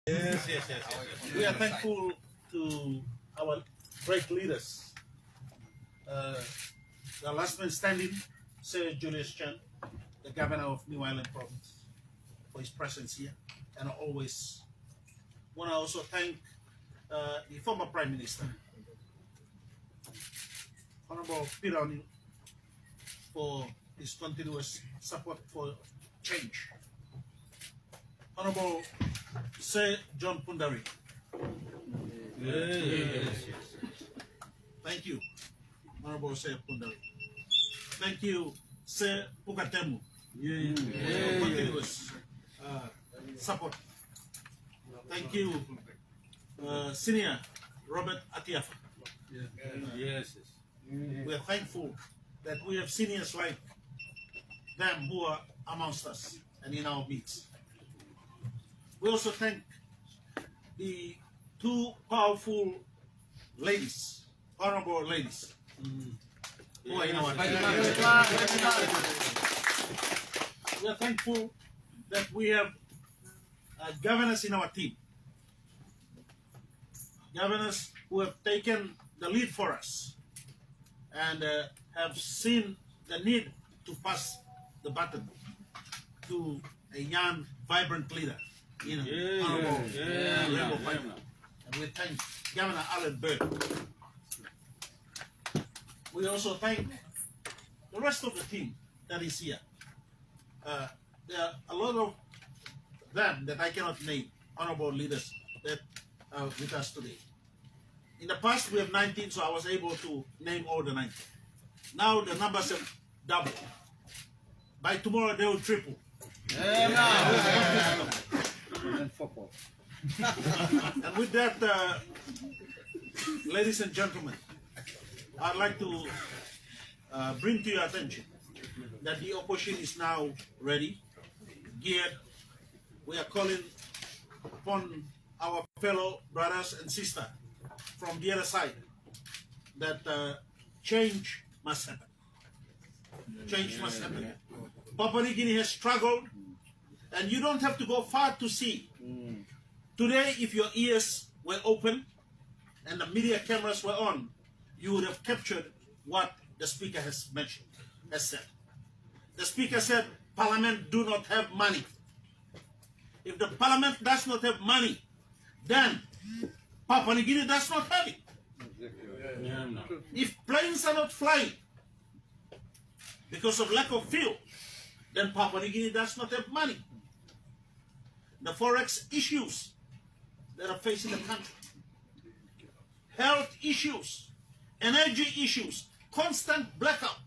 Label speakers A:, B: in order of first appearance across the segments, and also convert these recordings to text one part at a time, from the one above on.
A: Yes. We are thankful to our great leaders. The last man standing, Sir Julius Chan, the governor of New Island Province, for his presence here. And I always want to also thank the former Prime Minister, Honorable Pirani, for his continuous support for change. Honorable Sir John Pundari. Yes. Thank you, Honorable Sir Pundari. Thank you, Sir Pukatemu, for continuous support. Thank you, Senior Robert Atiafa. Yes. We are thankful that we have seniors like them who are amongst us and in our midst. We also thank the two powerful ladies, honorable ladies, who are in our team. We are thankful that we have governors in our team, governors who have taken the lead for us and have seen the need to pass the baton to a young, vibrant leader. Honorable Labour Party. And we thank Governor Alan Bird. We also thank the rest of the team that is here. There are a lot of them that I cannot name, honorable leaders that are with us today. In the past, we have 19, so I was able to name all the 19. Now the numbers have doubled. By tomorrow, they will triple. And with that, ladies and gentlemen, I'd like to bring to your attention that the opposition is now ready, geared. We are calling upon our fellow brothers and sisters from the other side that change must happen. Change must happen. Papua New Guinea has struggled, and you don't have to go far to see. Today, if your ears were open and the media cameras were on, you would have captured what the speaker has mentioned, has said. The speaker said, Parliament do not have money. If the Parliament does not have money, then Papua New Guinea does not have it. If planes are not flying because of lack of fuel, then Papua New Guinea does not have money. The forex issues that are facing the country, health issues, energy issues, constant blackout.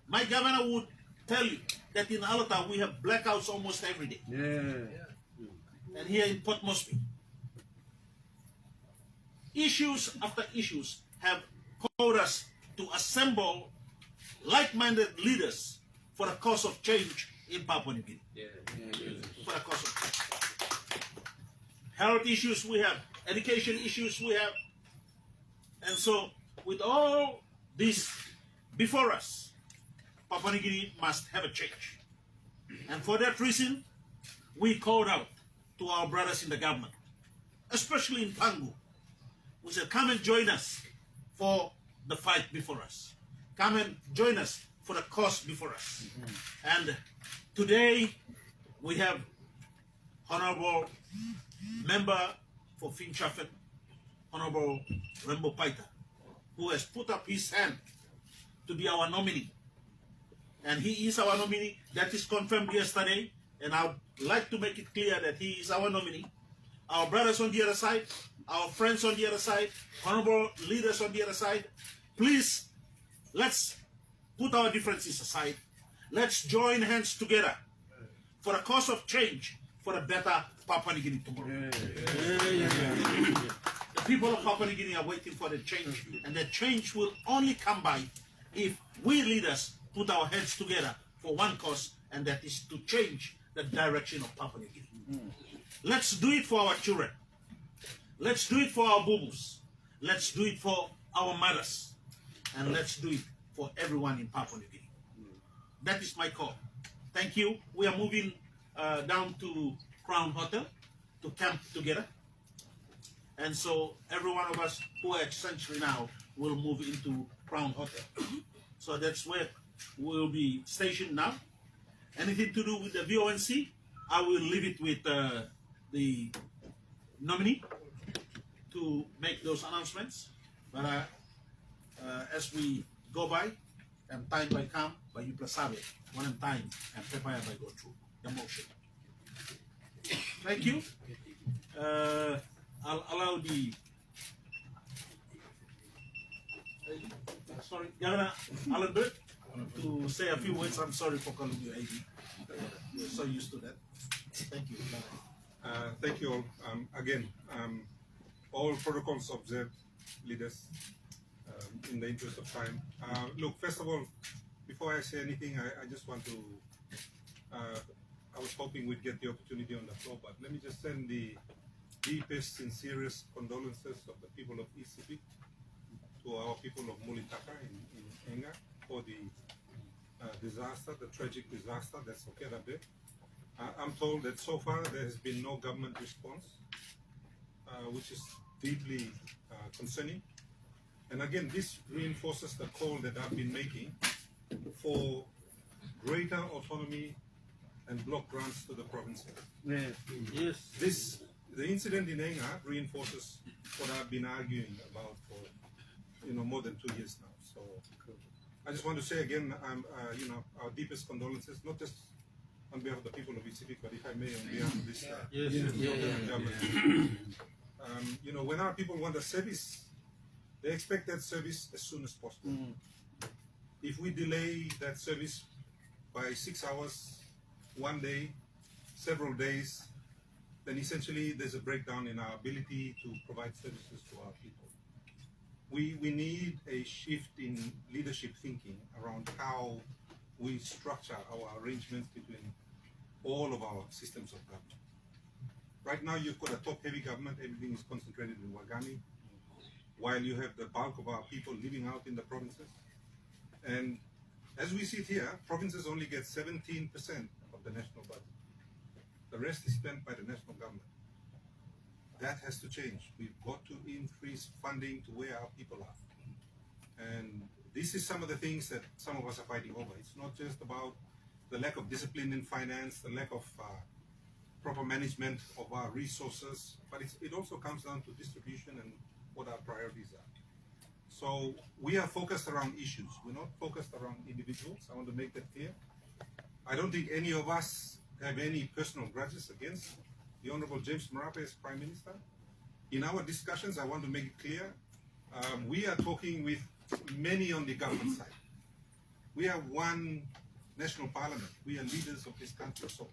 A: My governor would tell you that in Alota we have blackouts almost every day. And here in Port Moresby, issues after issues have called us to assemble like-minded leaders for the cause of change in Papua New Guinea. For the cause of change. Health issues we have, education issues we have. And so, with all this before us, Papua New Guinea must have a change. And for that reason, we called out to our brothers in the government, especially in Pangu. We said, come and join us for the fight before us. Come and join us for the cause before us. And today, we have Honorable Member for Finchafen, Honorable Rembo Paita, who has put up his hand to be our nominee. And he is our nominee. That is confirmed yesterday. And I would like to make it clear that he is our nominee. Our brothers on the other side, our friends on the other side, honorable leaders on the other side, please, let's put our differences aside. Let's join hands together for the cause of change, for a better Papua New Guinea tomorrow. The people of Papua New Guinea are waiting for the change, and the change will only come by if we leaders put our heads together for one cause, and that is to change the direction of Papua New Guinea. Let's do it for our children. Let's do it for our boo-boos. Let's do it for our mothers. And let's do it for everyone in Papua New Guinea. That is my call. Thank you. We are moving down to Crown Hotel. to camp together. And so every one of us who are at Sanctuary now will move into Crown Hotel. So that's where we'll be stationed now. Anything to do with the VonC, I will leave it with the nominee to make those announcements. But as we go by, and time by come, by you sabi, one time, and prepare by go through the motion. Thank you. I'll allow the sorry, Governor Alan Bird to say a few words. I'm sorry for calling you AD. We're so used to that. Thank you.
B: Thank you all. Again, all protocols observed, leaders, in the interest of time. Look, first of all, before I say anything, I just want to, I was hoping we'd get the opportunity on the floor, but let me just send the deepest, sincerest condolences of the people of ECP to our people of Mulitaka in Enga for the disaster, the tragic disaster that's occurred up there. I'm told that so far there has been no government response, which is deeply concerning. And again, this reinforces the call that I've been making for greater autonomy and block grants to the provinces.
A: Yes.
B: The incident in Enga reinforces what I've been arguing about for more than 2 years now. So I just want to say again, our deepest condolences, not just on behalf of the people of ECP, but if I may, on behalf of this government. When our people want a service, they expect that service as soon as possible. If we delay that service by 6 hours, 1 day, several days, then essentially there's a breakdown in our ability to provide services to our people. We need a shift in leadership thinking around how we structure our arrangements between all of our systems of government. Right now you've got a top-heavy government, everything is concentrated in Waigani, while you have the bulk of our people living out in the provinces. And as we sit here, provinces only get 17% of the national budget. The rest is spent by the national government. That has to change. We've got to increase funding to where our people are. And this is some of the things that some of us are fighting over. It's not just about the lack of discipline in finance, the lack of proper management of our resources, but it also comes down to distribution and what our priorities are. So we are focused around issues. We're not focused around individuals. I want to make that clear. I don't think any of us have any personal grudges against the Honorable James Marape as Prime Minister. In our discussions, I want to make it clear, we are talking with many on the government side. We are one national parliament. We are leaders of this country. So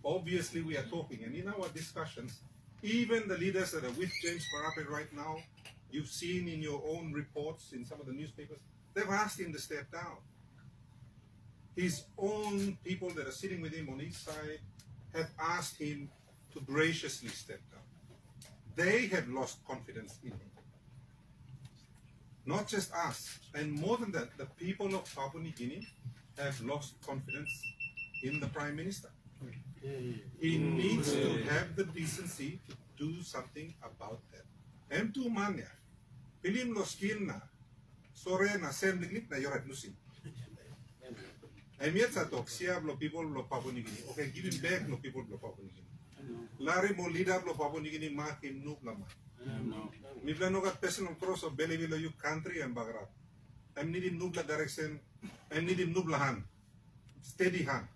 B: obviously we are talking, and in our discussions, even the leaders that are with James Marape right now, you've seen in your own reports in some of the newspapers, they've asked him to step down. His own people that are sitting with him on each side have asked him to graciously step down. They have lost confidence in him. Not just us, and more than that, the people of Papua New Guinea have lost confidence in the Prime Minister. He needs to have the decency to do something about that. M2 mania, pilim lo skilna, sore na sem lignik na yorat nusin. And yet sa talk, siya lo people lo Papua New Guinea. Okay, give him back lo people lo Papua New Guinea. Lari mo leader lo Papua New Guinea ma kim noob lama. Mi plano kat person of cross of belly below you country and bagrat. I'm needing noob la direction. I'm needing noob la hand, steady hand.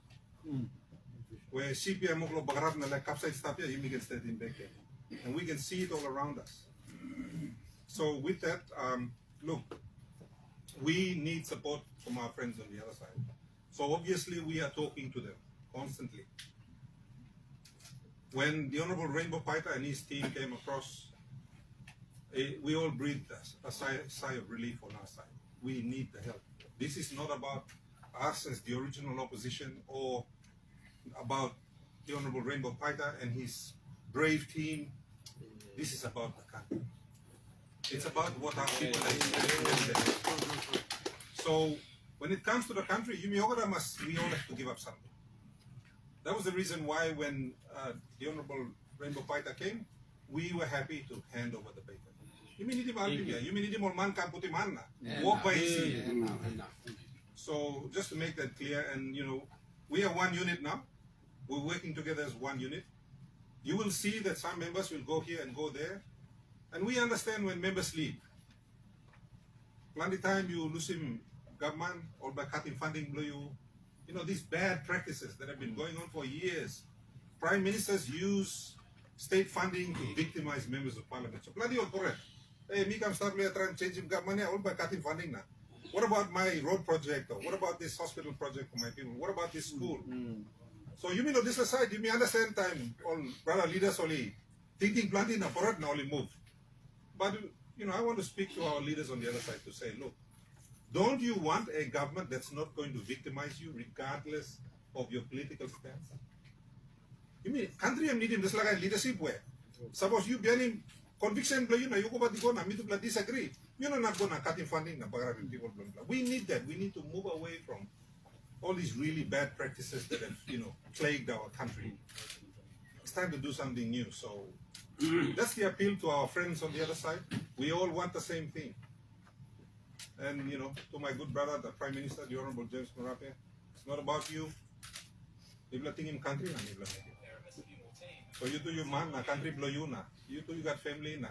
B: Where CPM of lo bagrat na like capside stop here, you can steady back there, and we can see it all around us. So with that, look, we need support from our friends on the other side. So obviously we are talking to them constantly. When the Honorable Rainbow Paita and his team came across, we all breathed a sigh of relief on our side. We need the help. This is not about us as the original opposition or about the Honorable Rainbow Paita and his brave team. This is about the country. It's about what our people are experiencing. So when it comes to the country, we all have to give up something. That was the reason why when the Honorable Rainbow Paita came, we were happy to hand over the paper. You man can put him on. Walk by sea. So just to make that clear, and we are one unit now. We're working together as one unit. You will see that some members will go here and go there, and we understand when members leave. Plenty time you lose him government or by cutting funding below you. These bad practices that have been going on for years. Prime ministers use state funding to victimize members of parliament. So plenty of correct. Hey, me come start trying to change him government all by cutting funding now. What about my road project? Or what about this hospital project for my people? What about this school? So you mean on this side, you may understand time all brother leaders only thinking plenty na forward now only move. But I want to speak to our leaders on the other side to say, look, don't you want a government that's not going to victimize you regardless of your political stance? You mean country need him just like a leadership where suppose you be any conviction you go to me to disagree. You're not going to cut in funding people. We need that. We need to move away from all these really bad practices that have plagued our country. It's time to do something new. So that's the appeal to our friends on the other side. We all want the same thing. And to my good brother, the Prime Minister, the Honorable James Marape, it's not about you. If you think in country, so you do your man, na country blow you na. You too, you got family na.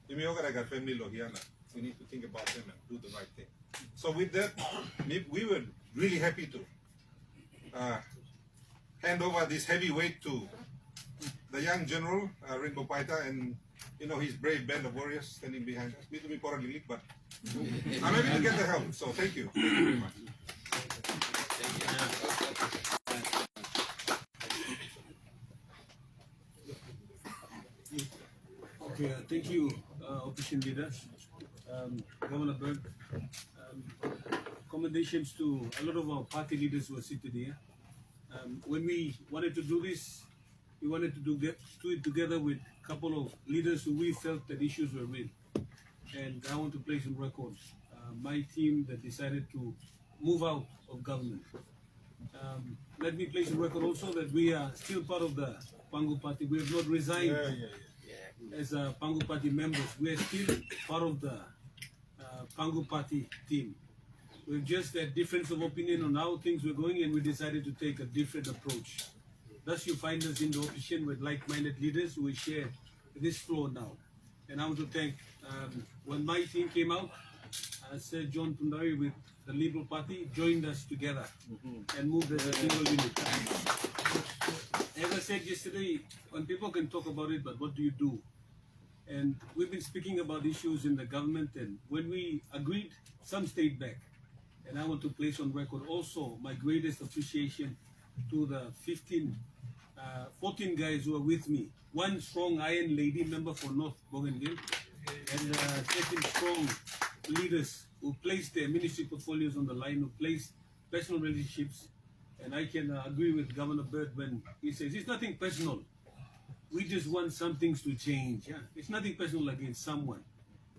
B: You may also got family lo here na. We need to think about them and do the right thing. So with that, we were really happy to hand over this heavy weight to the young general, Rainbow Paita, and his brave band of warriors standing behind us. Me to be part of but I'm able to get the help. So thank you. Thank you very much.
C: Okay, thank you, opposition leaders, Governor Berg. Commendations to a lot of our party leaders who are seated here. When we wanted to do this, we wanted to do it together with a couple of leaders who we felt that issues were real. And I want to place on record my team that decided to move out of government. Let me place on record also that we are still part of the Pangu Party. We have not resigned as Pangu Party members. We are still part of the Pangu Party team. We've just had difference of opinion on how things were going, and we decided to take a different approach. Thus you find us in the opposition with like-minded leaders who will share this floor now. And I want to thank, when my team came out, Sir John Tundari with the Liberal Party joined us together and moved as a single unit. As I said yesterday, when people can talk about it, but what do you do? And we've been speaking about issues in the government, and when we agreed, some stayed back. And I want to place on record also my greatest appreciation to the 14 guys who are with me. One strong iron lady member for North Bougainville, and 13 strong leaders who placed their ministry portfolios on the line, who placed personal relationships. And I can agree with Governor Bird when he says it's nothing personal. We just want some things to change. Yeah? It's nothing personal against someone.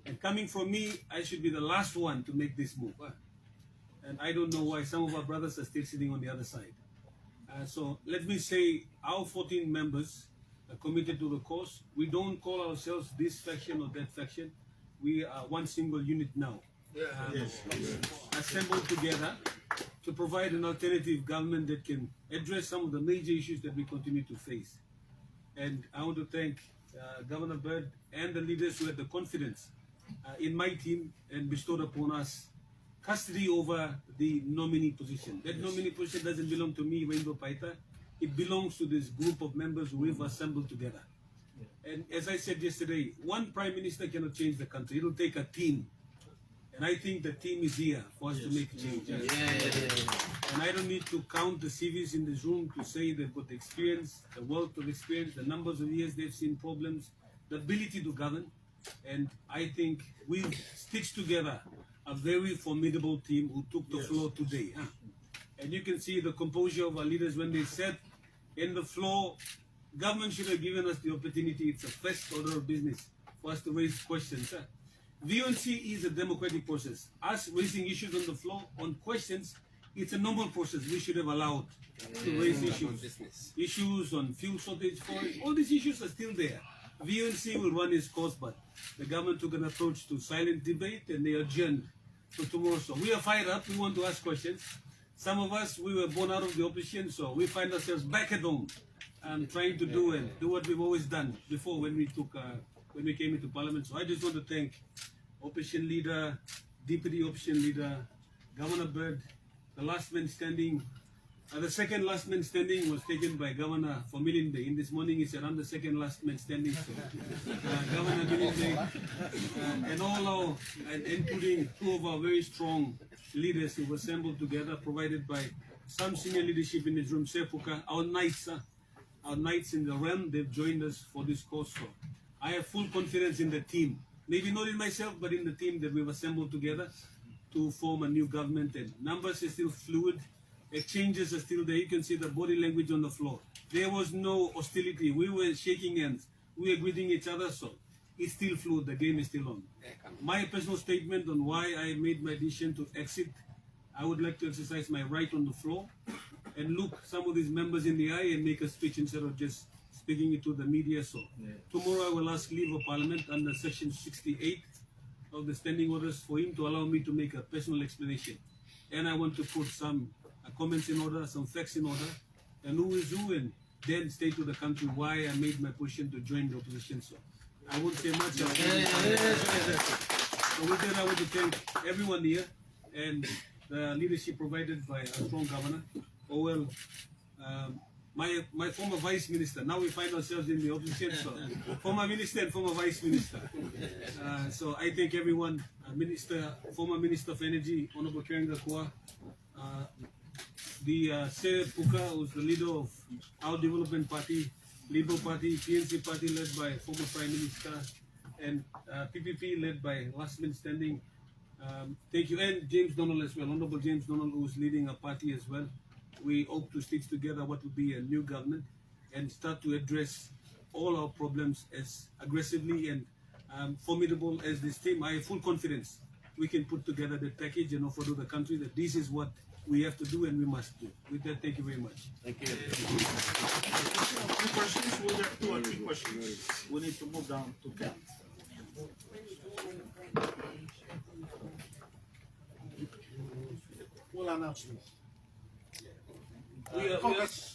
C: And coming from me, I should be the last one to make this move. And I don't know why some of our brothers are still sitting on the other side. So let me say, our 14 members are committed to the cause. We don't call ourselves this faction or that faction. We are one single unit now. Assembled together to provide an alternative government that can address some of the major issues that we continue to face. And I want to thank Governor Bird and the leaders who had the confidence in my team and bestowed upon us custody over the nominee position. That nominee position doesn't belong to me, Rainbow Paita. It belongs to this group of members who we've assembled together. And as I said yesterday, one prime minister cannot change the country. It will take a team. And I think the team is here for us to make change. And I don't need to count the CVs in this room to say they've got the experience, the wealth of experience, the numbers of years they've seen problems, the ability to govern. And I think we've stitched together a very formidable team who took the floor today. And you can see the composure of our leaders when they said in the floor, government should have given us the opportunity. It's a first order of business for us to raise questions. VonC is a democratic process. Us raising issues on the floor on questions it's a normal process. We should have allowed to raise issues on fuel shortage, foreign. All these issues are still there. VonC will run its course, but the government took an approach to silent debate and they adjourned to tomorrow. So we are fired up. We want to ask questions. Some of us, we were born out of the opposition, so we find ourselves back at home and trying to do what we've always done before when we came into parliament. So I just want to thank opposition leader, deputy opposition leader, Governor Bird, the last man standing. The second last man standing was taken by Governor Formilinde. In this morning, he said, I'm the second last man standing. So, Governor Formilinde and all our, including two of our very strong leaders who were assembled together, provided by some senior leadership in this room, Sepuka, our knights in the realm, they've joined us for this cause. So I have full confidence in the team. Maybe not in myself, but in the team that we've assembled together to form a new government. And numbers are still fluid. Exchanges are still there. You can see the body language on the floor. There was no hostility. We were shaking hands. We were greeting each other. So it's still fluid. The game is still on. My personal statement on why I made my decision to exit, I would like to exercise my right on the floor and look some of these members in the eye and make a speech instead of just speaking it to the media. So tomorrow I will ask leave of parliament under section 68 of the standing orders for him to allow me to make a personal explanation. And I want to put some comments in order, some facts in order, and who is who, and then state to the country why I made my position to join the opposition. So I won't say much. So with that, I want to thank everyone here and the leadership provided by a strong governor. Oh well, my former vice minister. Now we find ourselves in the opposition. So former minister and former vice minister. So I thank everyone. Former Minister of Energy, Honorable Kerenga Kua. The Sir Puka, who's the leader of our development party, Labour Party, PNC party led by former Prime Minister, and PPP led by last man standing. Thank you, and James Donald as well, Honorable James Donald, who's leading a party as well. We hope to stitch together what will be a new government and start to address all our problems as aggressively and formidable as this team. I have full confidence we can put together the package and offer to the country that this is what we have to do and we must do. With that, thank you very much.
A: Thank you. Three questions. We'll get 2 or 3 questions. We need to move down to Ken.
D: Full announcement.
A: Congress.